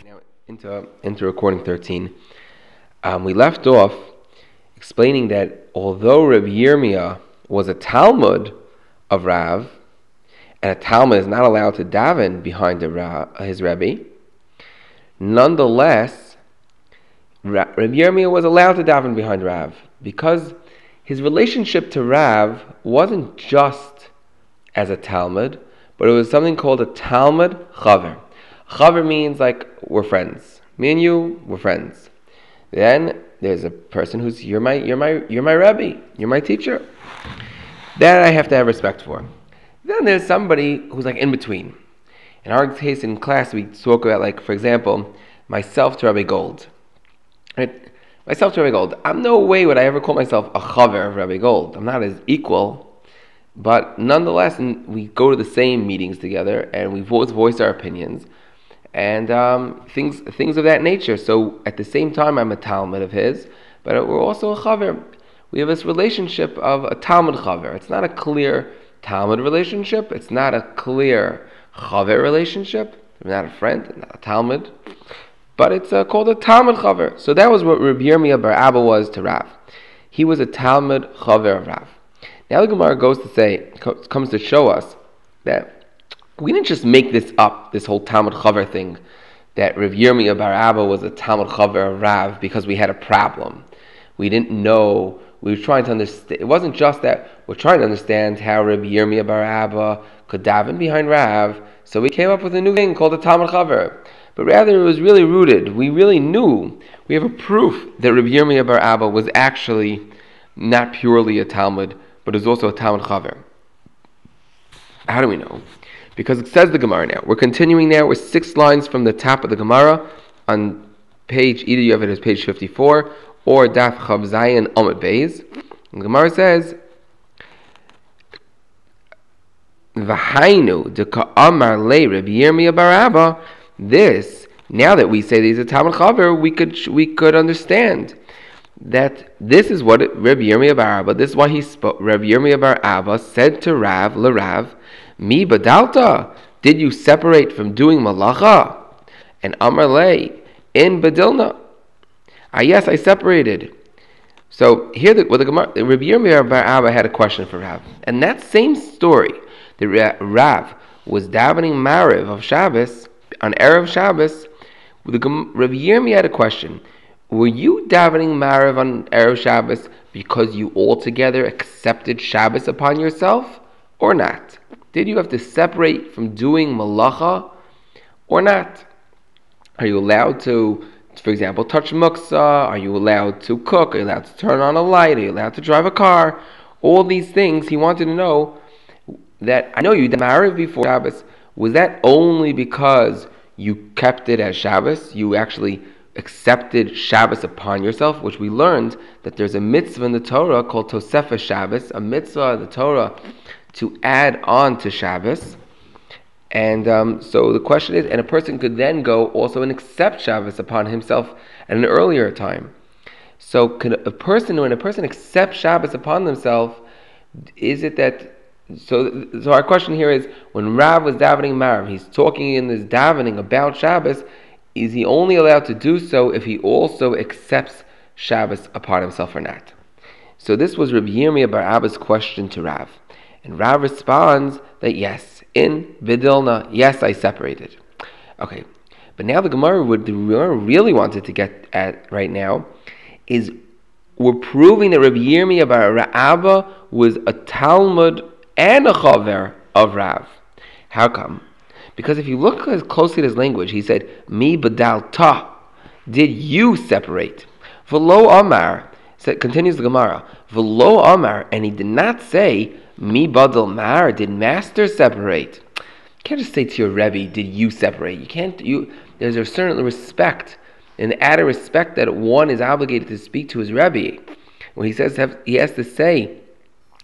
Now into recording 13. We left off explaining that although Rabbi Yirmiyah was a Talmud of Rav, and a Talmud is not allowed to daven behind his Rebbe, nonetheless, Rabbi Yirmiyah was allowed to daven behind Rav because his relationship to Rav wasn't just as a Talmud, but it was something called a Talmud Chaver. Chaver means like we're friends. Me and you, we're friends. Then there's a person who's you're my Rebbe, you're my teacher. That I have to have respect for. Then there's somebody who's like in between. In our case in class, we spoke about, like, for example, myself to Rabbi Gold. Right? Myself to Rabbi Gold. I'm no way would I ever call myself a chaver of Rabbi Gold. I'm not his equal, but nonetheless, we go to the same meetings together, and we both voice our opinions, and things of that nature. So at the same time, I'm a Talmud of his, but we're also a chaver. We have this relationship of a Talmud chaver. It's not a clear Talmud relationship. It's not a clear chaver relationship. I'm not a friend, not a Talmud, but it's called a Talmud chaver. So that was what Rabbi Yirmiyah bar Abba was to Rav. He was a Talmud chaver of Rav. Now the Gemara comes to show us that we didn't just make this up, this whole Talmud chaver thing, that Rabbi Yirmiyah bar Abba was a Talmud chaver of Rav because we had a problem. We didn't know. We were trying to understand. It wasn't just that we're trying to understand how Rabbi Yirmiyah bar Abba could daven behind Rav, so we came up with a new thing called the Talmud chaver. But rather, it was really rooted. We really knew. We have a proof that Rabbi Yirmiyah bar Abba was actually not purely a Talmud, but is also a Talmud chaver. How do we know? Because it says the Gemara now. We're continuing now. We're 6 lines from the top of the Gemara on page, either you have it as page 54 or Daf Chav Zayin Amud Beis. The Gemara says, "V'hainu deka'amar le Rabbi Yirmiyah bar Abba." This, now that we say that he's a Talmud chaver, we could understand that this is what Rabbi Yirmiyah bar Abba. This is why he spoke. Rabbi Yirmiyah bar Abba said to Rav, LeRav, "Mi badalta, did you separate from doing malacha?" And Amar le in badilna. Yes, I separated. So here, Rabbi Yirmiyah bar Abba had a question for Rav, and that same story, that Rav was davening Mariv of Shabbos on Erev Shabbos. Rabbi Yirmiyah had a question: were you davening Mariv on Erev Shabbos because you altogether accepted Shabbos upon yourself, or not? Did you have to separate from doing malacha, or not? Are you allowed to, for example, touch muksa? Are you allowed to cook? Are you allowed to turn on a light? Are you allowed to drive a car? All these things he wanted to know. That I know you did Mariv before Shabbos. Was that only because you kept it as Shabbos? You actually accepted Shabbos upon yourself, which we learned that there's a mitzvah in the Torah called Tosefah Shabbos, a mitzvah in the Torah to add on to Shabbos. And so the question is, and a person could then go also and accept Shabbos upon himself at an earlier time. So when a person accepts Shabbos upon themselves, is it that, so our question here is, when Rav was davening Mariv, he's talking in this davening about Shabbos, is he only allowed to do so if he also accepts Shabbos upon himself or not? So this was Rabbi Yirmiyah bar Abba's question to Rav. And Rav responds that yes, in Vidilna, yes, I separated. Okay, but now the Gemara really wanted to get at right now is we're proving that Rabbi Yirmiyah bar Abba was a Talmud and a chaver of Rav. How come? Because if you look as closely at his language, he said, "Mi badalta, did you separate?" V'lo amar, continues the Gemara, "V'lo amar," and he did not say, "Mi badal mar, did master separate?" You can't just say to your Rebbe, "Did you separate?" You can't. There's a certain respect, an added respect that one is obligated to speak to his Rebbe. When he says, he has to say,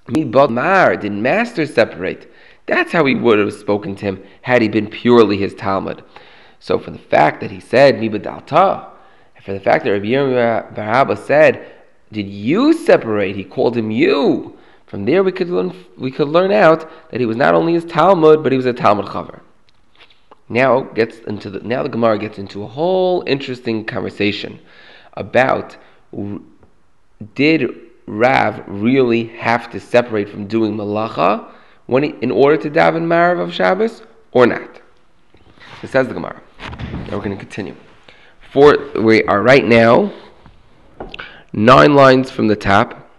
"Mi badal mar, did master separate?" That's how he would have spoken to him had he been purely his Talmud. So for the fact that he said, "Mi badalta," and for the fact that Rabbi Yirmiyah bar Abba said, "Did you separate?" He called him you. From there we could learn out that he was not only his Talmud, but he was a Talmud chaver. now the Gemara gets into a whole interesting conversation about did Rav really have to separate from doing malacha in order to daven Marav of Shabbos or not? It says the Gemara. Now we're going to continue. We are right now 9 lines from the top.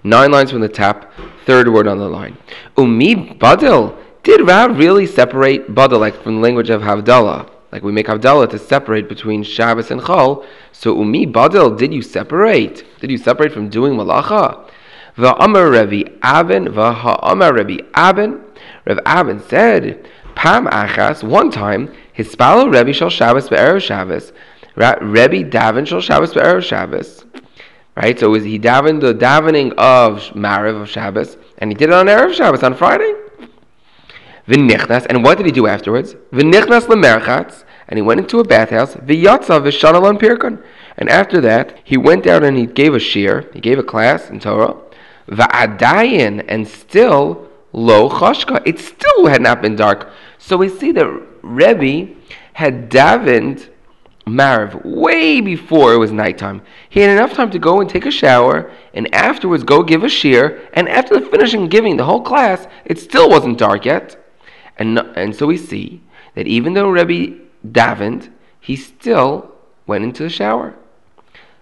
9 lines from the top, third word on the line. Umi badil. Did Rav really separate badil, like from the language of Havdalah? Like we make Havdalah to separate between Shabbos and Chol. So Umi badil, did you separate? Did you separate from doing malacha? Va'amar Rabbi Abin, va'ha'amar Rabbi Abin. Rav Abin said, Pam achas, one time, hispalo Rebbe shel Shabbos be'erev Shabbos. Rebbe daven shel Shabbos be'erev Shabbos. Right, so he davened the davening of Marav of Shabbos, and he did it on erev Shabbos on Friday. V'nichnas, and what did he do afterwards? V'nichnas lemerchatz, and he went into a bathhouse. V'yatzav v'shanal on pirkon, and after that he went out and he gave a shir, he gave a class in Torah. Va'adayin, and still lo chashka, it still had not been dark. So we see that Rebbe had davened Marav way before it was nighttime. He had enough time to go and take a shower, and afterwards go give a shir, and after finishing giving the whole class, it still wasn't dark yet. And so we see that even though Rebbe davened, he still went into the shower.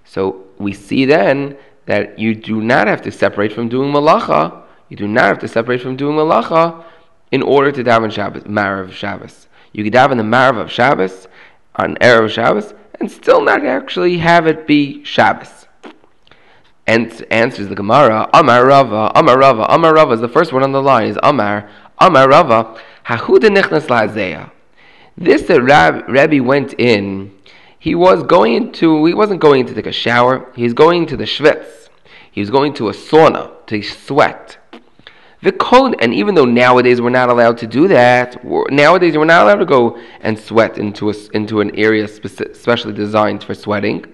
So we see then that you do not have to separate from doing malacha. You do not have to separate from doing malacha in order to daven Shabbos, Marav Shabbos. You can daven the Marav of Shabbos on erev Shabbos and still not actually have it be Shabbos. And answers the Gemara, Amar Rava, Amar Rava. Amar Rava is the first one on the line, is Amar Rava, Hahuda nichnas la'azeya. This that Rebbe went in, he wasn't going to take a shower, he was going to the shvitz. He was going to a sauna to sweat. And even though nowadays we're not allowed to do that, we're not allowed to go and sweat into an area specially designed for sweating.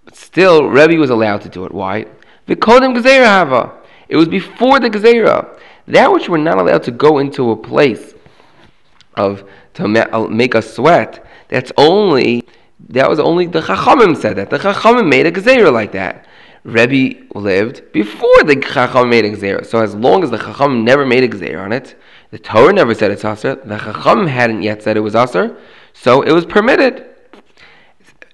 But still, Rebbe was allowed to do it. Why? V'kodem gezerah hava. It was before the gezerah. That which we're not allowed to go into a place to make us sweat. That was only the Chachamim said that. The Chachamim made a gezerah like that. Rebbe lived before the Chacham made a Gzeirah. So as long as the Chacham never made a Gzeirah on it, the Torah never said it's Asr, the Chacham hadn't yet said it was Asr, so it was permitted.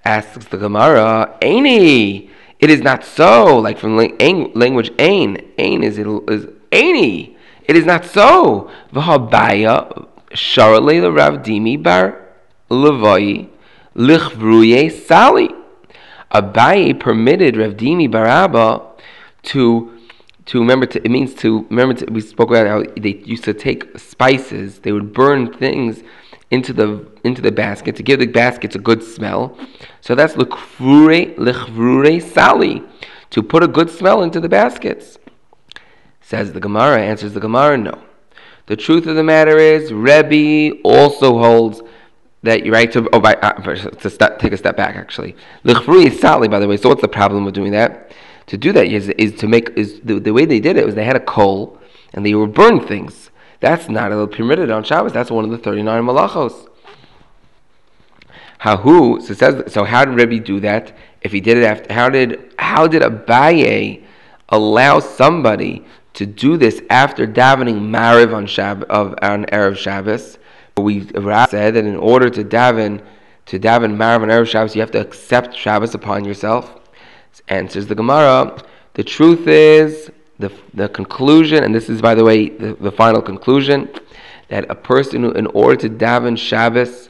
Asks the Gemara, Eini, it is not so, like from language Ein is Eini, it is not so. V'habaya sharalei the Rav Dimi bar Levai lichvruye sali. Abaye permitted Rav Dimi bar Abba we spoke about how they used to take spices, they would burn things into the basket to give the baskets a good smell. So that's lichvrure sali, to put a good smell into the baskets. Says the Gemara, answers the Gemara, no. The truth of the matter is, Rebbe also holds that you're right take a step back, actually. Lichvrui is sali, by the way. So what's the problem with doing that? To do that is the way they did it was they had a coal and they would burn things. That's not permitted on Shabbos. That's one of the 39 malachos. So how did Rebbe do that? If he did it after, how did Abaye allow somebody to do this after davening Mariv on erev Shabbos? We said that in order to daven Marav and erev Shabbos, you have to accept Shabbos upon yourself. Answers the Gemara. The truth is, the conclusion, and this is, by the way, the final conclusion, that a person who, in order to daven Shabbos,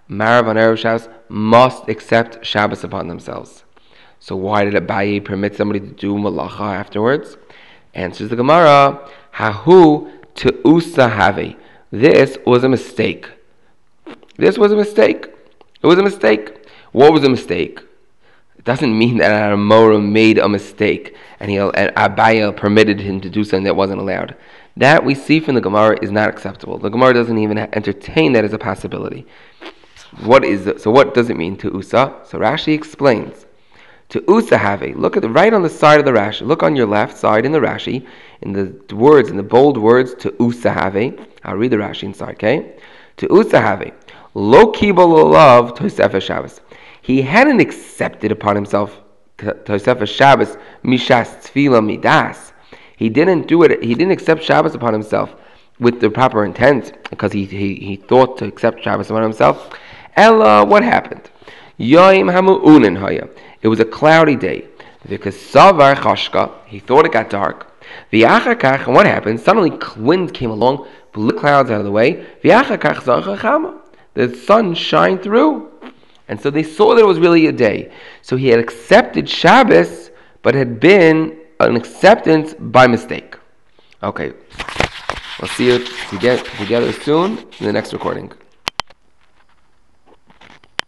Marav on erev Shabbos, must accept Shabbos upon themselves. So why did Abaye permit somebody to do malacha afterwards? Answers the Gemara. Hahu te'usa have. This was a mistake. It was a mistake. What was a mistake? It doesn't mean that Amora made a mistake and Abaye permitted him to do something that wasn't allowed. That we see from the Gemara is not acceptable. The Gemara doesn't even entertain that as a possibility. So what does it mean to Usa? So Rashi explains. To usahave. Look at right on the side of the Rashi. Look on your left side in the Rashi, in the words, in the bold words, to usahave. I'll read the Rashi inside, okay? To usahave. Lo kibul love Tosefes Shabbos. He hadn't accepted upon himself Tosefes Shabbos mishas tefila midas. He didn't do it. He didn't accept Shabbos upon himself with the proper intent because he thought to accept Shabbos upon himself. Ella, what happened? Yoim hamu'unin haya. It was a cloudy day. Because savar chashka, he thought it got dark. V'yachakach, and what happened? Suddenly, wind came along, blew the clouds out of the way. V'yachakach zachachama. The sun shined through. And so they saw that it was really a day. So he had accepted Shabbos, but had been an acceptance by mistake. Okay. We'll see you together soon in the next recording.